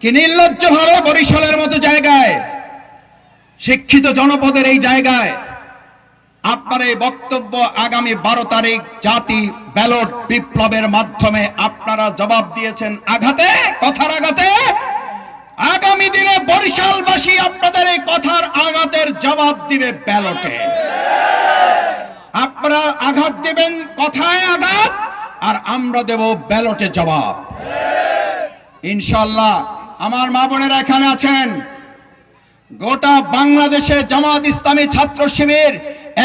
কি নির্লজ্জভাবে বরিশালের মতো জায়গায়, শিক্ষিত জনপদের এই জায়গায় আপনার এই বক্তব্য আগামী 12 তারিখ জাতি ব্যালট বিপ্লবের মাধ্যমে আপনারা জবাব দিয়েছেন আঘাতে, কথার আঘাতে। আগামী দিনে বরিশালবাসী আপনাদের এই কথার আঘাতের জবাব দিবে ব্যালটে। আপনারা আঘাত দেবেন কথায় আঘাত, আর আমরা দেব ব্যালটে জবাব ইনশাআল্লাহ। আমার মা বোনেরা এখানে আছেন, গোটা বাংলাদেশে জামাত ইসলামী ছাত্র শিবির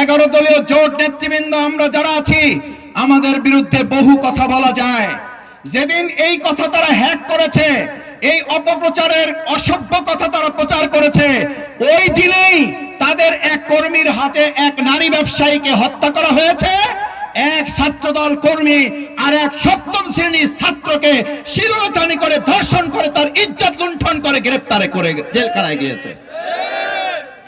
11 দলীয় জোট নেতৃবৃন্দ আমরা যারা আছি, আমাদের বিরুদ্ধে বহু কথা বলা যায়। যেদিন এই কথা তারা হ্যাক করেছে, এই অপপ্রচারের অসভ্য কথা তারা প্রচার করেছে, ওই দিনেই তাদের এক কর্মীর হাতে এক নারী ব্যবসায়ীকে হত্যা করা হয়েছে, এক ছাত্রদল কর্মী আর এক 7ম শ্রেণীর ছাত্রকে শিরোধানি করে ধর্ষণ করে তার ইজ্জত লুণ্ঠন করে গ্রেফতার করে জেলখানায় গিয়েছে।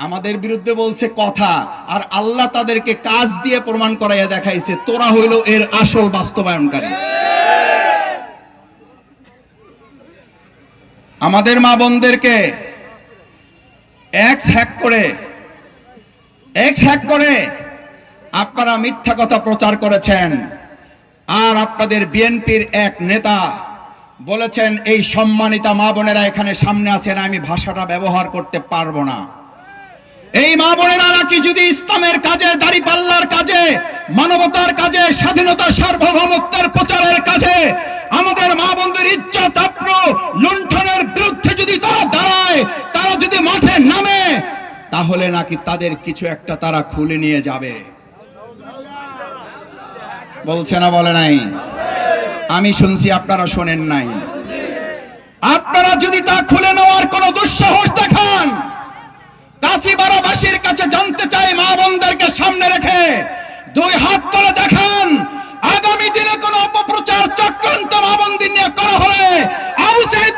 আমাদের বিরুদ্ধে বলছে কথা, আর আল্লাহ তাদেরকে কাজ দিয়ে প্রমাণ করাইয়া দেখাইছে তোরা হইল এর আসল বাস্তবায়নকারী। আমাদের মা বোনদেরকে এক্স হ্যাক করে আপনারা মিথ্যা কথা প্রচার করেছেন। আর আপনাদের বিএনপির এক নেতা বলেছেন, এই সম্মানিতা মা বোনেরা এখানে সামনে আছেন, আমি ভাষাটা ব্যবহার করতে পারবো না। এই মা বোনেরা নাকি যদি ইসলামের কাজে, দাঁড়িপাল্লার কাজে, মানবতার কাজে, স্বাধীনতা সার্বভৌমত্বের প্রচারের কাজে, আমাদের মা বোনদের ইজ্জত আবরু লুণ্ঠনের বিরুদ্ধে যদি তারা দাঁড়ায়, তারা যদি মাঠে নামে, তাহলে নাকি তাদের কিছু একটা তারা খুলে নিয়ে যাবে। বলছে না বলে নাই? আমি শুনছি, আপনারা শোনেন নাই। আপনারা যদি তা খুলে নেওয়ার কোন দুঃসাহস দেখান, কাশিপাড়াবাসীর কাছে জানতে চাই, মা বোনদেরকে সামনে রেখে 2 হাত তুলে দেখান, আগামী দিনে কোন অপপ্রচার চক্রান্ত মা বোনদের নিয়ে করা হলে আবু সাইদ